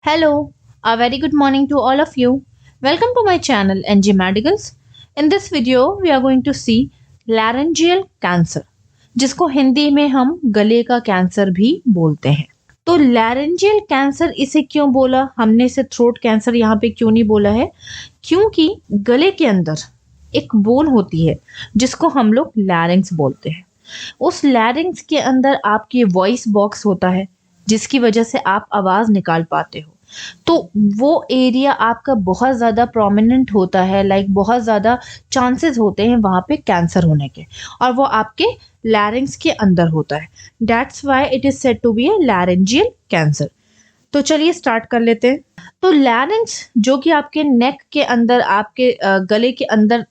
Hello, a very good morning to all of you. Welcome to my channel NG Medicals. In this video, we are going to see laryngeal cancer, जिसको हिंदी में हम गले का cancer भी बोलते हैं। तो laryngeal कैंसर इसे क्यों बोला, हमने इसे थ्रोट कैंसर यहाँ पे क्यों नहीं बोला है? क्योंकि गले के अंदर एक बोन होती है जिसको हम लोग लैरिंग्स बोलते हैं। उस लैरिंग्स के अंदर आपकी वॉइस बॉक्स होता है जिसकी वजह से आप आवाज निकाल पाते हो। तो वो एरिया आपका बहुत ज़्यादा प्रोमिनेंट होता है, लाइक बहुत ज़्यादा चांसेस होते हैं वहाँ पे कैंसर होने के, और वो आपके लैरिंग्स के अंदर होता है। That's why it is said to be a laryngeal cancer. तो चलिए स्टार्ट कर लेते हैं। तो लैरिंग्स जो कि आपके नेक के अंदर, आपके गले के अंदर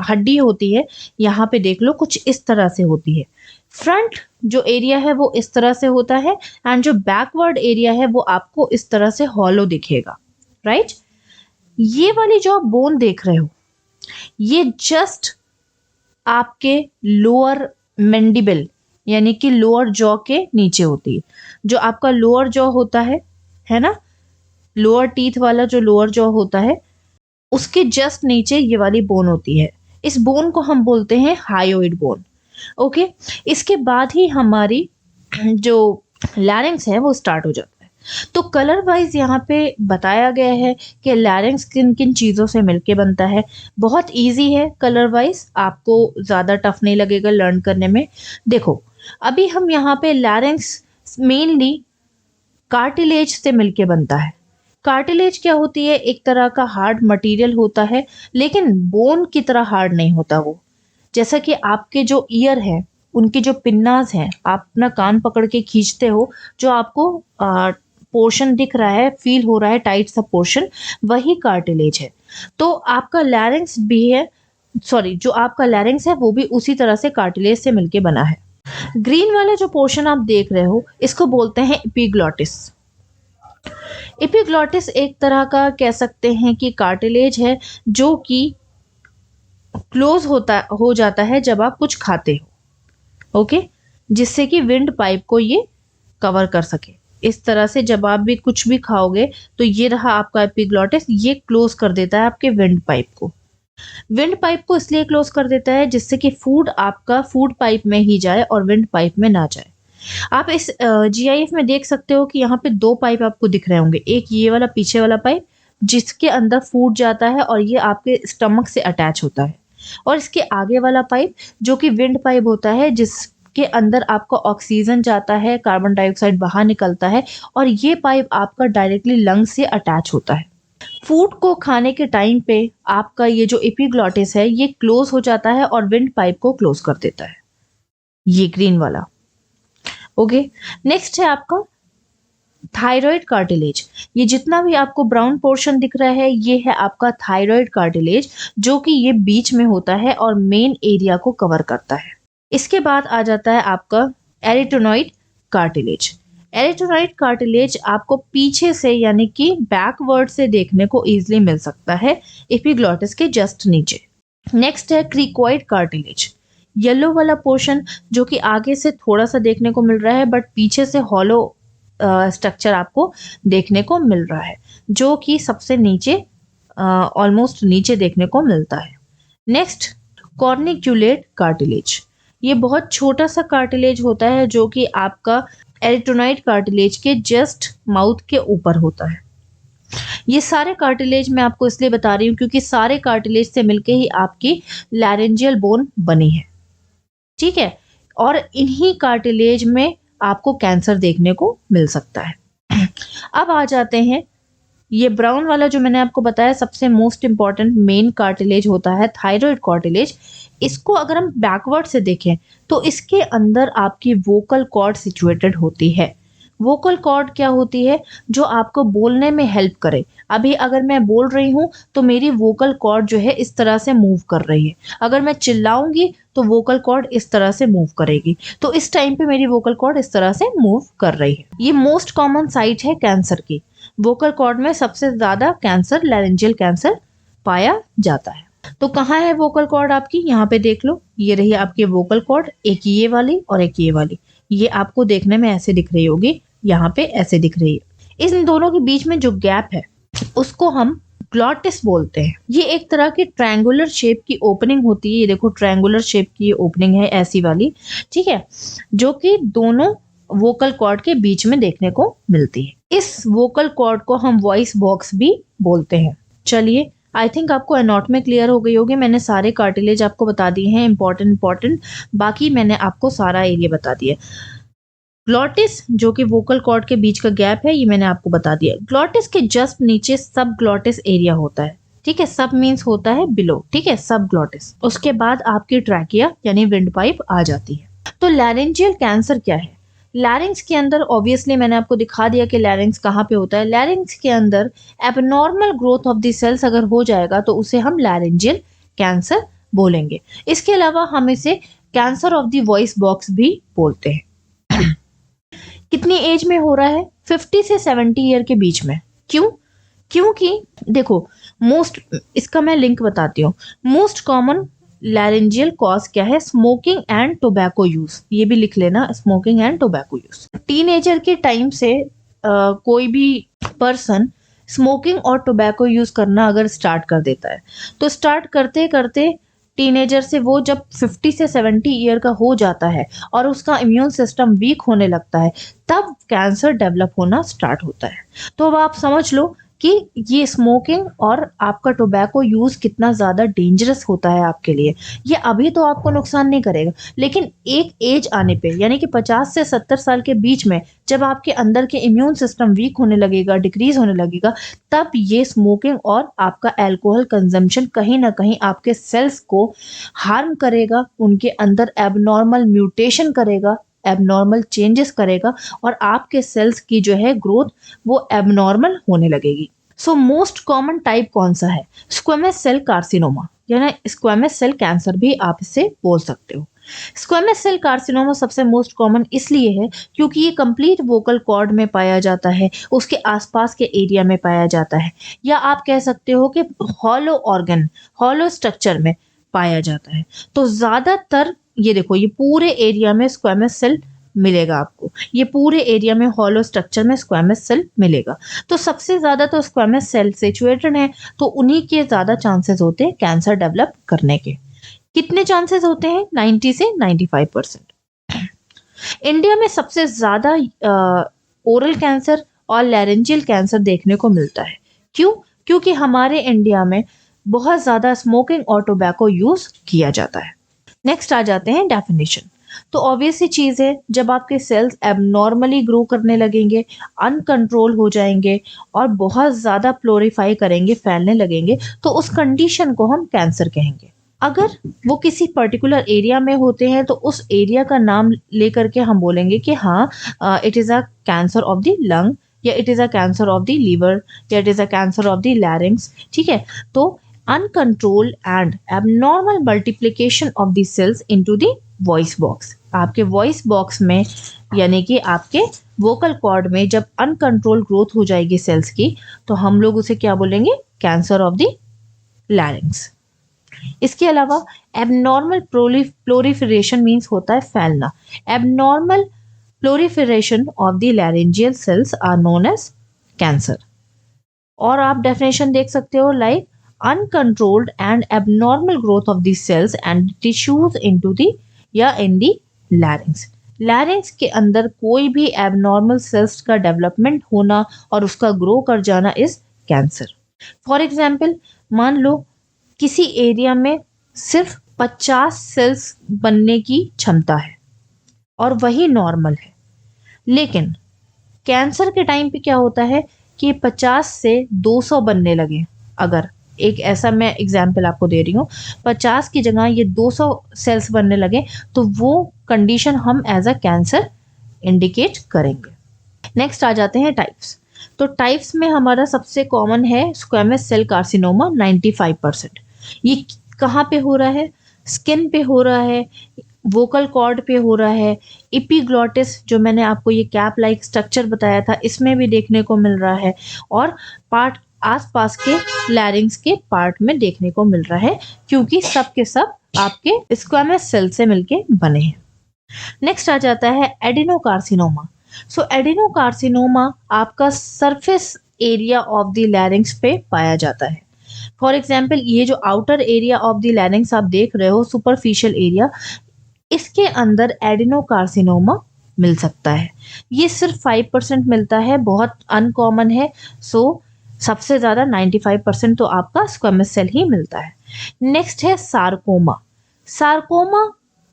हड्डी होती है, यहाँ पे देख लो कुछ इस तरह से होती है। फ्रंट जो एरिया है वो इस तरह से होता है, एंड जो बैकवर्ड एरिया है वो आपको इस तरह से हॉलो दिखेगा, राइट? ये वाली जो आप बोन देख रहे हो, ये जस्ट आपके लोअर मैंडिबल यानी कि लोअर जॉ के नीचे होती है। जो आपका लोअर जॉ होता है ना, लोअर टीथ वाला जो लोअर जॉ होता है, उसके जस्ट नीचे ये वाली बोन होती है। इस बोन को हम बोलते हैं हायोइड बोन। ओके, इसके बाद ही हमारी जो लैरिंग्स है वो स्टार्ट हो जाता है। तो कलर वाइज यहाँ पे बताया गया है कि लैरिंग्स किन किन चीज़ों से मिलके बनता है। बहुत इजी है कलर वाइज, आपको ज़्यादा टफ नहीं लगेगा लर्न करने में। देखो, अभी हम यहाँ पे लैरिंग्स मेनली कार्टिलेज से मिलके बनता है। कार्टिलेज क्या होती है? एक तरह का हार्ड मटेरियल होता है, लेकिन बोन की तरह हार्ड नहीं होता वो। जैसा कि आपके जो ईयर है, उनकी जो पिन्नास हैं, आप अपना कान पकड़ के खींचते हो, जो आपको पोर्शन दिख रहा है, फील हो रहा है टाइट सा पोर्शन, वही कार्टिलेज है। तो आपका लैरिंग्स भी है, सॉरी, जो आपका लैरिंग्स है वो भी उसी तरह से कार्टिलेज से मिलके बना है। ग्रीन वाला जो पोर्शन आप देख रहे हो, इसको बोलते हैं एपिग्लॉटिस। एपिग्लॉटिस एक तरह का कह सकते हैं कि कार्टिलेज है जो कि क्लोज हो जाता है जब आप कुछ खाते हो, ओके, जिससे कि विंड पाइप को ये कवर कर सके। इस तरह से जब आप भी कुछ भी खाओगे तो ये रहा आपका एपिग्लॉटिस, ये क्लोज कर देता है आपके विंड पाइप को। विंड पाइप को इसलिए क्लोज कर देता है जिससे कि फूड आपका फूड पाइप में ही जाए और विंड पाइप में ना जाए। आप इस जीआईएफ में देख सकते हो कि यहाँ पे दो पाइप आपको दिख रहे होंगे, एक ये वाला पीछे वाला पाइप जिसके अंदर फूड जाता है और ये आपके स्टमक से अटैच होता है, और इसके आगे वाला पाइप जो कि विंड पाइप होता है जिसके अंदर आपका ऑक्सीजन जाता है, कार्बन डाइऑक्साइड बाहर निकलता है, और ये पाइप आपका डायरेक्टली लंग से अटैच होता है। फूड को खाने के टाइम पे आपका ये जो एपिग्लॉटिस है ये क्लोज हो जाता है और विंड पाइप को क्लोज कर देता है, ये ग्रीन वाला। ओके, नेक्स्ट है आपका थायराइड कार्टिलेज। ये जितना भी आपको ब्राउन पोर्शन दिख रहा है ये है आपका थायराइड कार्टिलेज, जो कि ये बीच में होता है और मेन एरिया को कवर करता है। इसके बाद आ जाता है आपका एरिटेनॉइड कार्टिलेज। एरिटेनॉइड कार्टिलेज आपको पीछे से यानी कि बैकवर्ड से देखने को इजीली मिल सकता है एपिग्लॉटिस के जस्ट नीचे। नेक्स्ट है क्रिकोइड कार्टिलेज। येलो वाला पोर्शन जो कि आगे से थोड़ा सा देखने को मिल रहा है, बट पीछे से हॉलो स्ट्रक्चर आपको देखने को मिल रहा है, जो कि सबसे नीचे, ऑलमोस्ट नीचे देखने को मिलता है। Next, corniculate cartilage. ये बहुत छोटा सा कार्टिलेज होता है जो कि आपका एरिटेनॉइड कार्टिलेज के जस्ट माउथ के ऊपर होता है। ये सारे कार्टिलेज मैं आपको इसलिए बता रही हूँ क्योंकि सारे कार्टिलेज से मिलके ही आपकी लैरिंजियल बोन बनी है, ठीक है, और इन्हीं कार्टिलेज में आपको कैंसर देखने को मिल सकता है। अब आ जाते हैं, ये ब्राउन वाला जो मैंने आपको बताया सबसे मोस्ट इंपॉर्टेंट मेन कार्टिलेज होता है थायराइड कार्टिलेज। इसको अगर हम बैकवर्ड से देखें तो इसके अंदर आपकी वोकल कॉर्ड सिचुएटेड होती है। वोकल कॉर्ड क्या होती है? जो आपको बोलने में हेल्प करे। अभी अगर मैं बोल रही हूँ तो मेरी वोकल कॉर्ड जो है इस तरह से मूव कर रही है, अगर मैं चिल्लाऊंगी तो वोकल कॉर्ड इस तरह से मूव करेगी, तो इस टाइम पे मेरी वोकल कॉर्ड इस तरह से मूव कर रही है। ये मोस्ट कॉमन साइट है कैंसर की। वोकल कॉर्ड में सबसे ज्यादा कैंसर, लैरिंजियल कैंसर पाया जाता है। तो कहाँ है वोकल कॉर्ड आपकी? यहाँ पे देख लो, ये रही आपकी वोकल कॉर्ड, एक ये वाली और एक ये वाली। ये आपको देखने में ऐसे दिख रही होगी, यहाँ पे ऐसे दिख रही है। इन दोनों के बीच में जो गैप है उसको हम ग्लॉटिस बोलते हैं। ये एक तरह की ट्रायंगुलर शेप की ओपनिंग होती है। ये देखो ट्रायंगुलर शेप की ओपनिंग है ऐसी वाली, ठीक है, जो कि दोनों वोकल कॉर्ड के बीच में देखने को मिलती है। इस वोकल कॉर्ड को हम वॉइस बॉक्स भी बोलते हैं। चलिए, आई थिंक आपको एनाटॉमी क्लियर हो गई होगी। मैंने सारे कार्टिलेज आपको बता दिए हैं, इंपॉर्टेंट। बाकी मैंने आपको सारा एरिया बता दिया। ग्लॉटिस जो कि वोकल कॉर्ड के बीच का गैप है, ये मैंने आपको बता दिया। ग्लॉटिस के जस्ट नीचे सब ग्लॉटिस एरिया होता है, ठीक है। सब मीन्स होता है बिलो, ठीक है, सब ग्लॉटिस। उसके बाद आपकी ट्रैकिया यानी विंड पाइप आ जाती है। तो लैरिंजियल कैंसर क्या है? लैरिंग्स के अंदर ऑब्वियसली मैंने आपको दिखा दिया कि लैरिंग्स कहाँ पे होता है। लैरिंग्स के अंदर abnormal growth of the cells अगर हो जाएगा तो उसे हम लैरिंजियल कैंसर बोलेंगे। इसके अलावा हम इसे cancer of the voice box भी बोलते हैं। कितनी एज में हो रहा है? 50 से 70 ईयर के बीच में। क्यों? क्योंकि देखो, इसका मैं लिंक बताती हूँ। मोस्ट कॉमन लैरिंजियल कॉज क्या है? Smoking and tobacco use. ये भी लिख लेना, smoking and tobacco use. Teenager के टाइम से कोई भी पर्सन स्मोकिंग और टोबैको यूज करना अगर स्टार्ट कर देता है तो स्टार्ट करते करते टीनेजर से वो जब 50 से 70 ईयर का हो जाता है और उसका इम्यून सिस्टम वीक होने लगता है, तब कैंसर डेवलप होना स्टार्ट होता है। तो अब आप समझ लो कि ये स्मोकिंग और आपका टोबैको यूज कितना ज्यादा डेंजरस होता है आपके लिए। ये अभी तो आपको नुकसान नहीं करेगा, लेकिन एक एज आने पे यानी कि 50 से 70 साल के बीच में जब आपके अंदर के इम्यून सिस्टम वीक होने लगेगा, डिक्रीज होने लगेगा, तब ये स्मोकिंग और आपका अल्कोहल कंजम्पशन कहीं ना कहीं आपके सेल्स को हार्म करेगा, उनके अंदर एबनॉर्मल म्यूटेशन करेगा, एबनॉर्मल चेंजेस करेगा और आपके सेल्स की जो है ग्रोथ वो एबनॉर्मल होने लगेगी। सो मोस्ट कॉमन टाइप कौन सा है? स्क्वेमस सेल कार्सिनोमा, यानी स्क्वेमस सेल कैंसर भी आप इसे बोल सकते हो। स्क्वेमस सेल कार्सिनोमा सबसे मोस्ट कॉमन इसलिए है क्योंकि ये कंप्लीट वोकल कॉर्ड में पाया जाता है, उसके आसपास के एरिया में पाया जाता है, या आप कह सकते हो कि हॉलो ऑर्गन, हॉलो स्ट्रक्चर में पाया जाता है। तो ज्यादातर ये देखो, ये पूरे एरिया में स्क्वेमस सेल मिलेगा आपको, ये पूरे एरिया में हॉलो स्ट्रक्चर में स्क्वेमस सेल मिलेगा। तो सबसे ज्यादा तो स्क्वेमस सेल सिचुएटेड है, तो उन्हीं के ज्यादा चांसेस होते हैं कैंसर डेवलप करने के। कितने चांसेस होते हैं? 90 से 95%। इंडिया में सबसे ज्यादा ओरल कैंसर और लैरेंजियल कैंसर देखने को मिलता है। क्यों? क्योंकि हमारे इंडिया में बहुत ज्यादा स्मोकिंग और टोबैको यूज किया जाता है। नेक्स्ट आ जाते हैं डेफिनेशन। तो ऑब्वियस ही चीज है, जब आपके सेल्स एबनॉर्मली ग्रो करने लगेंगे, अनकंट्रोल हो जाएंगे और बहुत ज्यादा प्लोरीफाई करेंगे, फैलने लगेंगे, तो उस कंडीशन को हम कैंसर कहेंगे। अगर वो किसी पर्टिकुलर एरिया में होते हैं तो उस एरिया का नाम लेकर के हम बोलेंगे कि हाँ, it is a cancer of the lung, या it is a cancer of the liver, या it is a cancer of the larynx, ठीक है। तो uncontrolled and abnormal multiplication of the cells into the voice box, आपके voice box में यानी कि आपके वोकल कॉर्ड में जब अनकंट्रोल ग्रोथ हो जाएगी सेल्स की, तो हम लोग उसे क्या बोलेंगे? Cancer of the larynx. इसके अलावा एबनॉर्मल प्लोरिफरेशन मीन्स होता है फैलना। Abnormal proliferation of the laryngeal cells are known as cancer. और आप डेफिनेशन देख सकते हो, like uncontrolled and abnormal growth of the cells and tissues into the या in the larynx। larynx के अंदर कोई भी abnormal cells का डेवलपमेंट होना और उसका ग्रो कर जाना इज कैंसर। फॉर एग्जाम्पल, मान लो किसी एरिया में सिर्फ 50 सेल्स बनने की क्षमता है और वही नॉर्मल है, लेकिन कैंसर के टाइम पे क्या होता है कि 50 से 200 बनने लगे। अगर एक ऐसा मैं एग्जाम्पल आपको दे रही हूँ, 50 की जगह ये 200 सेल्स बनने लगे, तो वो कंडीशन हम एज अ कैंसर इंडिकेट करेंगे। नेक्स्ट आ जाते हैं टाइप्स। तो टाइप्स में हमारा सबसे कॉमन है स्क्वेमस सेल कार्सिनोमा 95%। ये कहाँ पे हो रहा है? स्किन पे हो रहा है, वोकल कॉर्ड पे हो रहा है, एपिग्लॉटिस जो मैंने आपको ये कैप लाइक स्ट्रक्चर बताया था इसमें भी देखने को मिल रहा है, और पार्ट आसपास के लैरिंग्स के पार्ट में देखने को मिल रहा है, क्योंकि सब के सब आपके स्क्वेमस सेल से मिलके बने हैं। नेक्स्ट आ जाता है एडिनोकार्सिनोमा। सो एडिनोकार्सिनोमा आपका सरफेस एरिया ऑफ द लैरिंग्स पे पाया जाता है। फॉर एग्जाम्पल ये जो आउटर एरिया ऑफ द लैरिंग्स आप देख रहे हो, सुपरफिशियल एरिया, इसके अंदर एडिनोकार्सिनोमा मिल सकता है। ये सिर्फ 5% मिलता है, बहुत अनकॉमन है। सो सबसे ज़्यादा 95% तो आपका स्क्वेमस सेल ही मिलता है। नेक्स्ट है सार्कोमा। सार्कोमा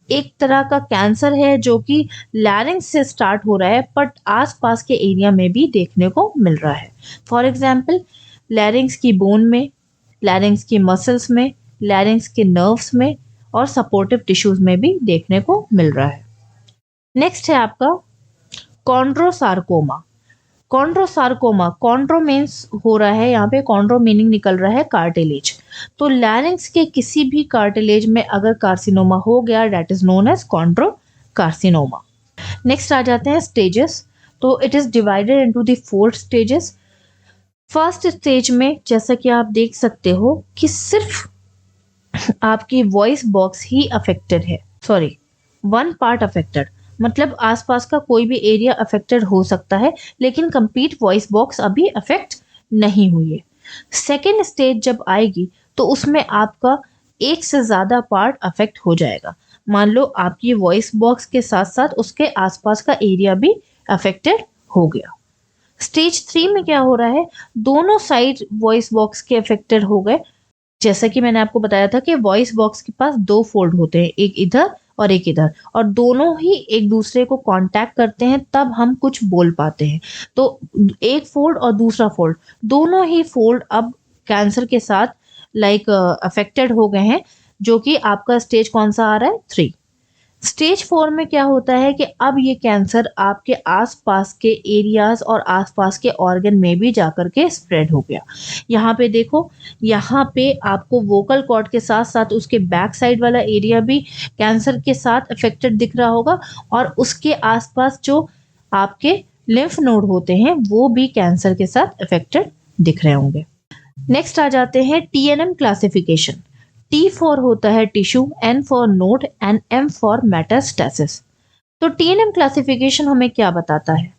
एक तरह का कैंसर है जो कि लैरिंग्स से स्टार्ट हो रहा है बट आसपास के एरिया में भी देखने को मिल रहा है। फॉर एग्जाम्पल लैरिंग्स की बोन में, लैरिंग्स की मसल्स में, लैरिंग्स के नर्व्स में और सपोर्टिव टिश्यूज में भी देखने को मिल रहा है। नेक्स्ट है आपका कॉन्ड्रोसार्कोमा। कॉन्ड्रोसार्कोमा, कॉन्ड्रो मीन्स हो रहा है यहाँ पे, कॉन्ड्रो मीनिंग निकल रहा है कार्टिलेज। तो लैरिंग्स के किसी भी कार्टिलेज में अगर कार्सिनोमा हो गया that is known as chondro carcinoma. Next आ जाते हैं स्टेजेस। तो it is divided into the 4 stages. First stage में जैसा कि आप देख सकते हो कि सिर्फ आपकी वॉइस बॉक्स ही अफेक्टेड है, सॉरी 1 पार्ट अफेक्टेड, मतलब आसपास का कोई भी एरिया अफेक्टेड हो सकता है लेकिन कंप्लीट वॉइस बॉक्स अभी अफेक्ट नहीं हुई है। सेकेंड स्टेज जब आएगी तो उसमें आपका एक से ज़्यादा पार्ट अफेक्ट हो जाएगा। मान लो आपकी वॉइस बॉक्स के साथ साथ उसके आसपास का एरिया भी अफेक्टेड हो गया। स्टेज 3 में क्या हो रहा है, दोनों साइड वॉइस बॉक्स के अफेक्टेड हो गए। जैसा कि मैंने आपको बताया था कि वॉइस बॉक्स के पास 2 फोल्ड होते हैं, एक इधर और एक इधर, और दोनों ही एक दूसरे को कांटेक्ट करते हैं तब हम कुछ बोल पाते हैं। तो एक फोल्ड और दूसरा फोल्ड, दोनों ही फोल्ड अब कैंसर के साथ अफेक्टेड हो गए हैं, जो कि आपका स्टेज कौन सा आ रहा है, 3। स्टेज 4 में क्या होता है कि अब ये कैंसर आपके आसपास के एरियाज और आसपास के ऑर्गन में भी जाकर के स्प्रेड हो गया। यहाँ पे देखो, यहाँ पे आपको वोकल कॉर्ड के साथ साथ उसके बैक साइड वाला एरिया भी कैंसर के साथ अफेक्टेड दिख रहा होगा और उसके आसपास जो आपके लिम्फ नोड होते हैं वो भी कैंसर के साथ अफेक्टेड दिख रहे होंगे। नेक्स्ट आ जाते हैं TNM क्लासिफिकेशन। T फॉर होता है tissue, N for node and M for metastasis. तो TNM क्लासिफिकेशन हमें क्या बताता है?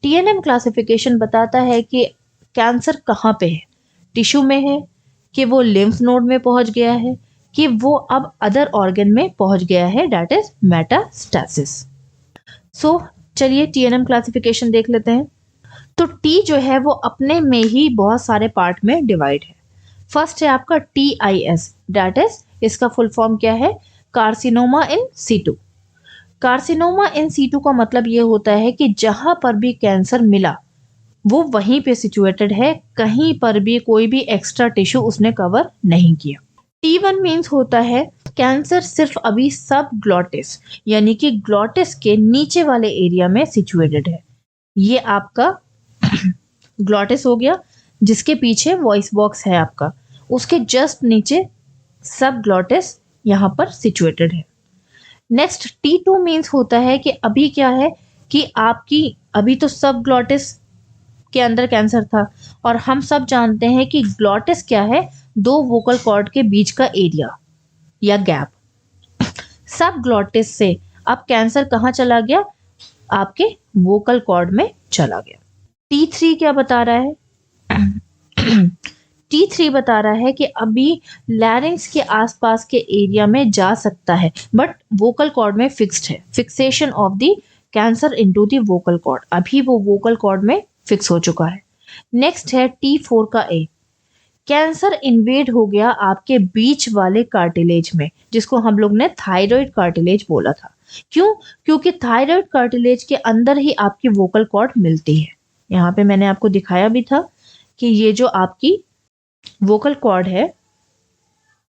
TNM क्लासिफिकेशन बताता है कि कैंसर कहाँ पे है, टिश्यू में है कि वो लिम्फ नोड में पहुंच गया है कि वो अब अदर ऑर्गन में पहुंच गया है, दैट इज मेटास्टेसिस। सो चलिए TNM क्लासिफिकेशन देख लेते हैं। तो T जो है वो अपने में ही बहुत सारे पार्ट में डिवाइड है। फर्स्ट है आपका TIS, दैट इज, इसका फुल फॉर्म क्या है, carcinoma in situ. Carcinoma in situ का मतलब ये होता है कि जहां पर भी कैंसर मिला वो वहीं पे सिचुएटेड है, कहीं पर भी कोई भी एक्स्ट्रा टिश्यू उसने कवर नहीं किया। T1 मीन्स होता है कैंसर सिर्फ अभी सब ग्लॉटिस यानी कि ग्लॉटिस के नीचे वाले एरिया में सिचुएटेड है। ये आपका ग्लॉटिस हो गया जिसके पीछे वॉइस बॉक्स है आपका, उसके जस्ट नीचे सब ग्लॉटिस यहाँ पर सिचुएटेड है। नेक्स्ट T2 मीन्स होता है कि अभी क्या है कि आपकी अभी तो सब ग्लॉटिस के अंदर कैंसर था और हम सब जानते हैं कि ग्लॉटिस क्या है, 2 वोकल कॉर्ड के बीच का एरिया या गैप। सब ग्लॉटिस से अब कैंसर कहाँ चला गया, आपके वोकल कॉर्ड में चला गया। T3 क्या बता रहा है T3 बता रहा है कि अभी लैरिंग्स के आसपास के एरिया में जा सकता है बट वोकल कॉर्ड में फिक्स्ड है, fixation of the cancer into the vocal cord, अभी वो वोकल कॉर्ड में फिक्स हो चुका है। नेक्स्ट है T4 का A, कैंसर इन्वेड हो गया आपके बीच वाले कार्टिलेज में, जिसको हम लोग ने थायराइड कार्टिलेज बोला था। क्यों? क्योंकि थायराइड कार्टिलेज के अंदर ही आपकी वोकल कॉर्ड मिलती है। यहाँ पे मैंने आपको दिखाया भी था कि ये जो आपकी वोकल कॉर्ड है,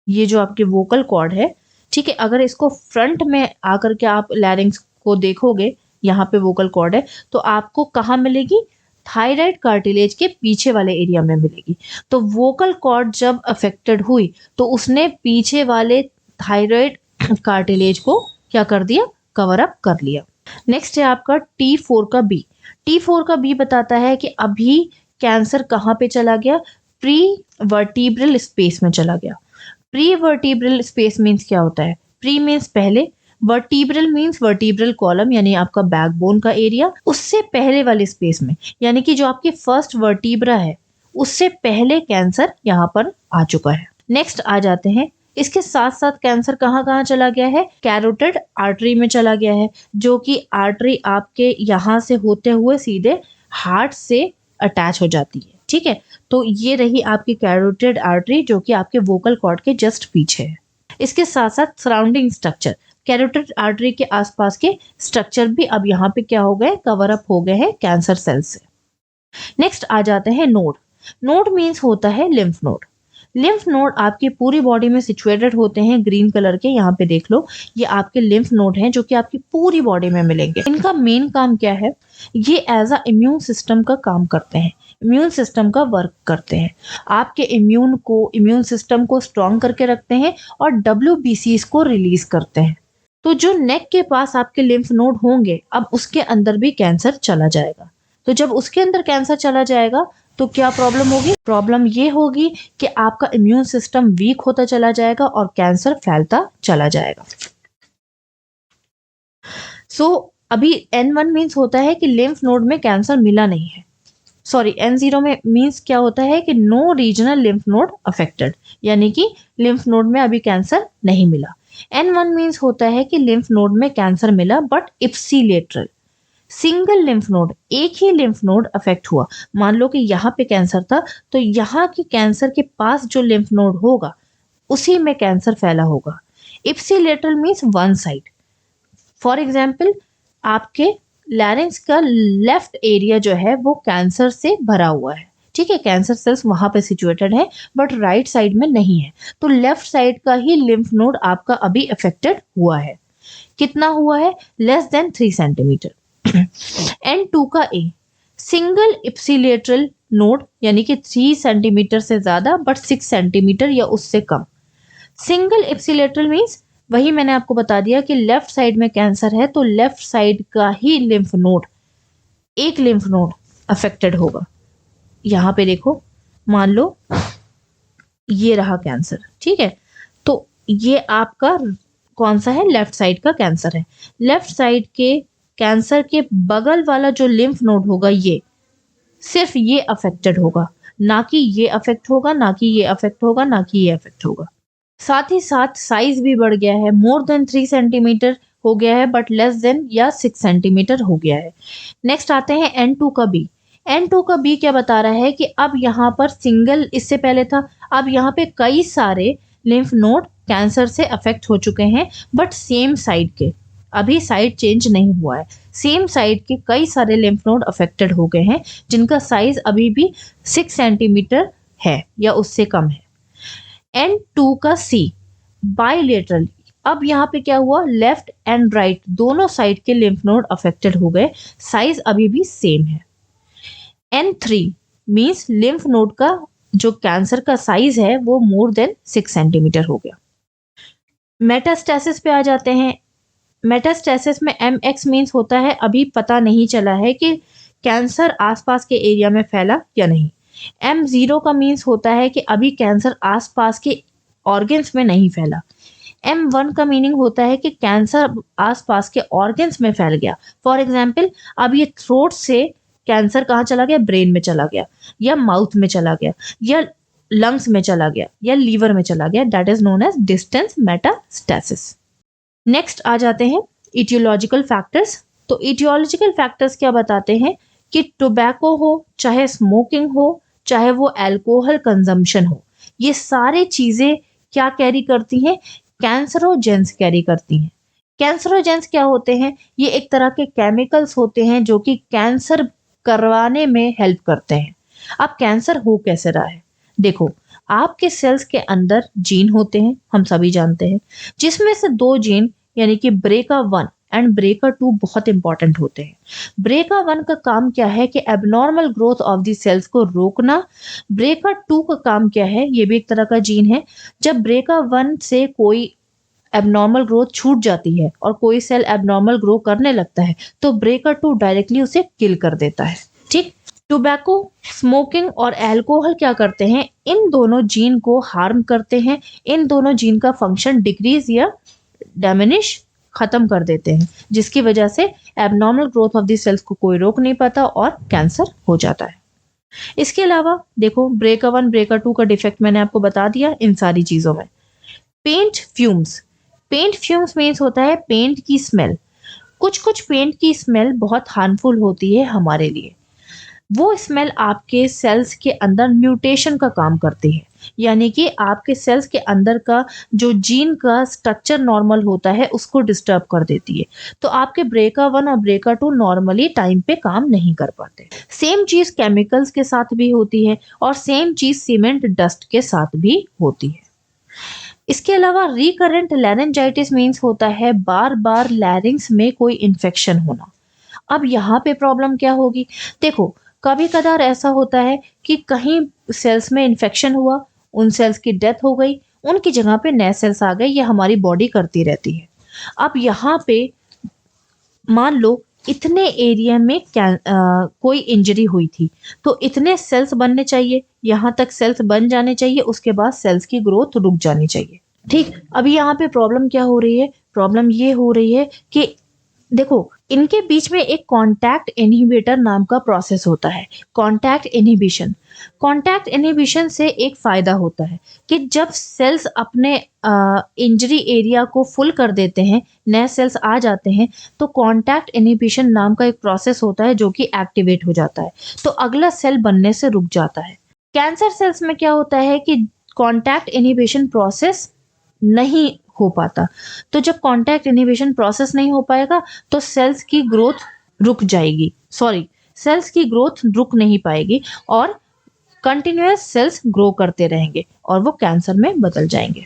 ये जो आपकी वोकल कॉर्ड है, ठीक है, अगर इसको फ्रंट में आकर के आप लैरिंग्स को देखोगे, यहाँ पे वोकल कॉर्ड है, तो आपको कहाँ मिलेगी, थायराइड कार्टिलेज के पीछे वाले एरिया में मिलेगी। तो वोकल कॉर्ड जब अफेक्टेड हुई तो उसने पीछे वाले थायराइड कार्टिलेज को क्या कर दिया, कवर अप कर लिया। नेक्स्ट है आपका T4 का B। T4 का B बताता है कि अभी कैंसर कहाँ पे चला गया, प्री वर्टिब्रल स्पेस में चला गया। प्री वर्टिब्रल स्पेस मीन्स क्या होता है, प्री मीन्स पहले, वर्टिब्रल मीन्स वर्टिब्रल कॉलम यानी आपका बैकबोन का एरिया, उससे पहले वाले स्पेस में, यानी कि जो आपकी फर्स्ट वर्टिब्रा है उससे पहले कैंसर यहाँ पर आ चुका है। नेक्स्ट आ जाते हैं, इसके साथ साथ कैंसर कहाँ कहाँ चला गया है, कैरोटिड आर्टरी में चला गया है, जो कि आर्टरी आपके यहाँ से होते हुए सीधे हार्ट से अटैच हो जाती है। ठीक है, तो ये रही आपकी कैरोटिड आर्टरी जो कि आपके वोकल कॉर्ड के जस्ट पीछे है। इसके साथ साथ सराउंडिंग स्ट्रक्चर, कैरोटिड आर्टरी के आसपास के स्ट्रक्चर भी अब यहाँ पे क्या हो गए, कवर अप हो गए हैं कैंसर सेल से। नेक्स्ट आ जाते हैं नोड। नोड मीन्स होता है लिम्फ नोड। लिम्फ नोड आपकी पूरी बॉडी में सिचुएटेड होते हैं, ग्रीन कलर के, यहाँ पे देख लो, ये आपके लिम्फ नोड हैं जो कि आपकी पूरी बॉडी में मिलेंगे। इनका मेन काम क्या है, ये एज अ इम्यून सिस्टम का काम करते हैं, इम्यून सिस्टम का वर्क करते हैं, आपके इम्यून सिस्टम को स्ट्रॉन्ग करके रखते हैं और WBCs को रिलीज करते हैं। तो जो नेक के पास आपके लिम्फ नोड होंगे, अब उसके अंदर भी कैंसर चला जाएगा। तो जब उसके अंदर कैंसर चला जाएगा तो क्या प्रॉब्लम होगी, प्रॉब्लम ये होगी कि आपका इम्यून सिस्टम वीक होता चला जाएगा और कैंसर फैलता चला जाएगा। सो अभी N1 मीन्स होता है कि लिम्फ नोड में कैंसर मिला नहीं है, सॉरी N0 में मीन्स क्या होता है कि no regional lymph node affected, यानी कि लिम्फ नोड में अभी कैंसर नहीं मिला। N1 मीन्स होता है कि लिम्फ नोड में कैंसर मिला but ipsilateral, single lymph node, एक ही लिम्फ नोड अफेक्ट हुआ। मान लो कि यहाँ पे कैंसर था तो यहाँ के कैंसर के पास जो लिम्फ नोड होगा उसी में कैंसर फैला होगा। Ipsilateral means one side. For example आपके लैरिंक्स का लेफ्ट एरिया जो है वो कैंसर से भरा हुआ है, ठीक है, कैंसर सेल्स वहां पे सिचुएटेड है बट राइट साइड में नहीं है, तो लेफ्ट साइड का ही लिम्फ नोड आपका अभी अफेक्टेड हुआ है। कितना हुआ है, लेस देन 3 सेंटीमीटर। N2 का A, सिंगल इप्सिलेटरल नोड यानी कि 3 सेंटीमीटर से ज्यादा बट 6 सेंटीमीटर या उससे कम। सिंगल इप्सिलेटरल मीन्स वही मैंने आपको बता दिया कि लेफ्ट साइड में कैंसर है तो लेफ्ट साइड का ही लिम्फ नोड, एक लिम्फ नोड अफेक्टेड होगा। यहाँ पे देखो, मान लो ये रहा कैंसर, ठीक है, तो ये आपका कौन सा है, लेफ्ट साइड का कैंसर है। लेफ्ट साइड के कैंसर के बगल वाला जो लिम्फ नोड होगा ये सिर्फ ये अफेक्टेड होगा, ना कि ये अफेक्ट होगा, ना कि ये अफेक्ट होगा, ना कि ये अफेक्ट होगा। साथ ही साथ साइज भी बढ़ गया है, मोर देन 3 सेंटीमीटर हो गया है बट लेस देन या 6 सेंटीमीटर हो गया है। नेक्स्ट आते हैं N2 का B। N2 का B क्या बता रहा है कि अब यहाँ पर सिंगल, इससे पहले था, अब यहाँ पे कई सारे लिम्फ नोड कैंसर से अफेक्ट हो चुके हैं बट सेम साइड के, अभी साइड चेंज नहीं हुआ है, सेम साइड के कई सारे लिम्फ नोड अफेक्टेड हो गए हैं जिनका साइज अभी भी 6 सेंटीमीटर है या उससे कम है। N2 का C, बाइलेटरल, अब यहाँ पे क्या हुआ, लेफ्ट एंड राइट दोनों साइड के लिम्फ नोड अफेक्टेड हो गए, साइज अभी भी सेम है। N3 मीन्स लिम्फ नोड का जो कैंसर का साइज है वो मोर देन 6 सेंटीमीटर हो गया। मेटास्टेसिस पे आ जाते हैं। मेटास्टेसिस में MX मीन्स होता है अभी पता नहीं चला है कि कैंसर आसपास के एरिया में फैला या नहीं। M0 का मीन्स होता है कि अभी कैंसर आसपास के ऑर्गन्स में नहीं फैला। M1 का मीनिंग होता है कि कैंसर आसपास के ऑर्गन्स में फैल गया। फॉर एग्जाम्पल अब ये थ्रोट से कैंसर कहाँ चला गया, ब्रेन में चला गया या माउथ में चला गया या लंग्स में चला गया या लीवर में चला गया, that is known as distance metastasis. Next आ जाते हैं इटियोलॉजिकल फैक्टर्स। तो इटियोलॉजिकल फैक्टर्स क्या बताते हैं कि टोबैको हो, चाहे स्मोकिंग हो, चाहे वो अल्कोहल कंजम्पशन हो, ये सारे चीजें क्या कैरी करती हैं, कैंसरोजेंस कैरी करती हैं। कैंसरोजेंस क्या होते हैं, ये एक तरह के केमिकल्स होते हैं जो कि कैंसर करवाने में हेल्प करते हैं। अब कैंसर हो कैसे रहा है, देखो, आपके सेल्स के अंदर जीन होते हैं, हम सभी जानते हैं, जिसमें से 2 जीन यानी कि BRCA1 एंड BRCA2 बहुत इंपॉर्टेंट होते हैं। BRCA1 का काम क्या है कि abnormal growth of the cells को रोकना। BRCA2 का काम क्या है, ये भी एक तरह का जीन है, जब BRCA1 से कोई एबनॉर्मल ग्रोथ छूट जाती है और कोई सेल एबनॉर्मल ग्रो करने लगता है तो BRCA2 डायरेक्टली उसे किल कर देता है, ठीक। टोबैको, स्मोकिंग और अल्कोहल क्या करते हैं, इन दोनों जीन को हार्म करते हैं, इन दोनों जीन का फंक्शन डिक्रीज या डिमिनिश खत्म कर देते हैं, जिसकी वजह से abnormal growth of the cells को कोई रोक नहीं पाता और कैंसर हो जाता है। इसके अलावा देखो BRCA1 BRCA2 का डिफेक्ट मैंने आपको बता दिया इन सारी चीजों में। पेंट फ्यूम्स मीन्स होता है पेंट की स्मेल। कुछ पेंट की स्मेल बहुत हार्मफुल होती है हमारे लिए। वो स्मेल आपके सेल्स के अंदर म्यूटेशन का काम करती है, यानी कि आपके सेल्स के अंदर का जो जीन का स्ट्रक्चर नॉर्मल होता है उसको डिस्टर्ब कर देती है। तो आपके BRCA1 और BRCA2 नॉर्मली टाइम पे काम नहीं कर पाते। सेम चीज केमिकल्स के साथ भी होती है और सेम चीज सीमेंट डस्ट के साथ भी होती है। इसके अलावा रिकरेंट लैरिंजाइटिस मीन्स होता है बार बार लैरिंग्स में कोई इन्फेक्शन होना। अब यहाँ पे प्रॉब्लम क्या होगी, देखो कभी कदार ऐसा होता है कि कहीं सेल्स में इन्फेक्शन हुआ, उन सेल्स की डेथ हो गई, उनकी जगह पे नए सेल्स आ गए, ये हमारी बॉडी करती रहती है। अब यहाँ पे मान लो इतने एरिया में कोई इंजरी हुई थी तो इतने सेल्स बनने चाहिए, यहाँ तक सेल्स बन जाने चाहिए, उसके बाद सेल्स की ग्रोथ रुक जानी चाहिए। ठीक, अभी यहाँ पे प्रॉब्लम क्या हो रही है, प्रॉब्लम ये हो रही है कि देखो इनके बीच में एक कॉन्टैक्ट इनहिबिटर नाम का प्रोसेस होता है। कॉन्टैक्ट इनहिबिशन से एक फायदा होता है कि जब सेल्स अपने इंजरी एरिया को फुल कर देते हैं, नए सेल्स आ जाते हैं, तो कॉन्टैक्ट इनहिबिशन नाम का एक प्रोसेस होता है जो कि एक्टिवेट हो जाता है, तो अगला सेल बनने से रुक जाता है। कैंसर सेल्स में क्या होता है कि कॉन्टैक्ट इनहिबिशन प्रोसेस नहीं हो पाता, तो जब कॉन्टैक्ट इनहिबिशन प्रोसेस नहीं हो पाएगा तो सेल्स की ग्रोथ रुक जाएगी, सेल्स की ग्रोथ रुक नहीं पाएगी और कंटिन्यूअस सेल्स ग्रो करते रहेंगे और वो कैंसर में बदल जाएंगे।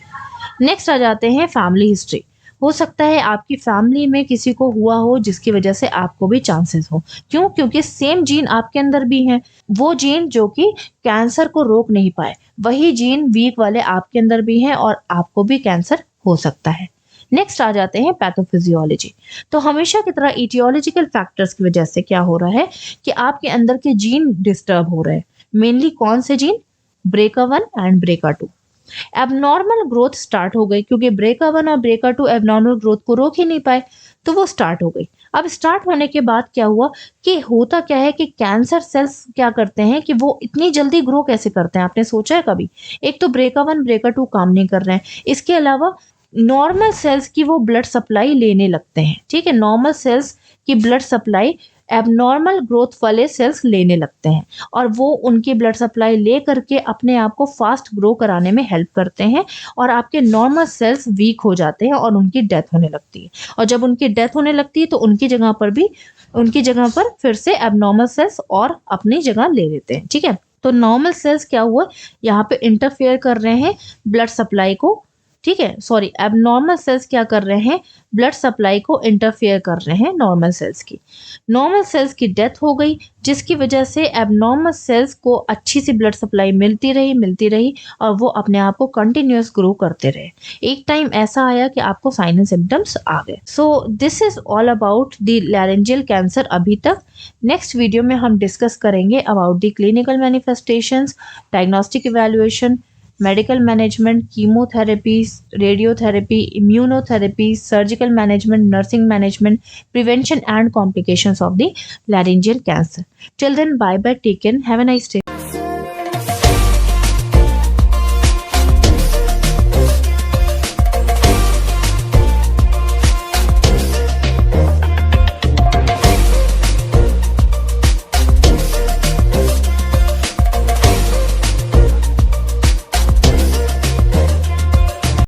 नेक्स्ट आ जाते हैं फैमिली हिस्ट्री। हो सकता है आपकी फैमिली में किसी को हुआ हो जिसकी वजह से आपको भी चांसेस हो। क्यों? क्योंकि सेम जीन आपके अंदर भी है, वो जीन जो कि कैंसर को रोक नहीं पाए, वही जीन वीक वाले आपके अंदर भी हैं और आपको भी कैंसर हो सकता है। नेक्स्ट आ जाते हैं पैथोफिजियोलॉजी। तो हमेशा की तरह इटियोलॉजिकल फैक्टर्स की वजह से क्या हो रहा है कि आपके अंदर के जीन डिस्टर्ब हो रहे हैं। मेनली कौन से gene? BRCA1 and BRCA2। Abnormal growth start हो गई क्योंकि BRCA1 और BRCA2 एबनॉर्मल ग्रोथ को रोक ही नहीं पाए, तो वो स्टार्ट हो गई। अब स्टार्ट होने के बाद क्या हुआ कि होता क्या है कि कैंसर सेल्स क्या करते हैं कि वो इतनी जल्दी ग्रो कैसे करते हैं, आपने सोचा है कभी? एक तो BRCA1 BRCA2 काम नहीं कर रहे हैं, इसके अलावा नॉर्मल सेल्स की वो ब्लड सप्लाई लेने लगते हैं। ठीक है, नॉर्मल सेल्स की ब्लड सप्लाई एबनॉर्मल ग्रोथ वाले सेल्स लेने लगते हैं और वो उनकी ब्लड सप्लाई ले करके अपने आप को फास्ट ग्रो कराने में हेल्प करते हैं और आपके नॉर्मल सेल्स वीक हो जाते हैं और उनकी डेथ होने लगती है। और जब उनकी डेथ होने लगती है तो उनकी जगह पर फिर से एबनॉर्मल सेल्स और अपनी जगह ले लेते हैं। ठीक है, तो नॉर्मल सेल्स क्या हुआ, यहाँ पे इंटरफेयर कर रहे हैं ब्लड सप्लाई को। ठीक है, सॉरी, एबनॉर्मल सेल्स क्या कर रहे हैं, ब्लड सप्लाई को इंटरफेयर कर रहे हैं नॉर्मल सेल्स की डेथ हो गई, जिसकी वजह से एबनॉर्मल सेल्स को अच्छी सी ब्लड सप्लाई मिलती रही और वो अपने आप को कंटिन्यूअस ग्रो करते रहे। एक टाइम ऐसा आया कि आपको साइन एंड सिम्टम्स आ गए। So this is all about the laryngeal cancer अभी तक। नेक्स्ट वीडियो में हम डिस्कस करेंगे about the clinical manifestations, diagnostic evaluation, medical management, chemotherapy, radiotherapy, immunotherapy, surgical management, nursing management, prevention and complications of the laryngeal cancer. Till then, bye bye, take care, have a nice day.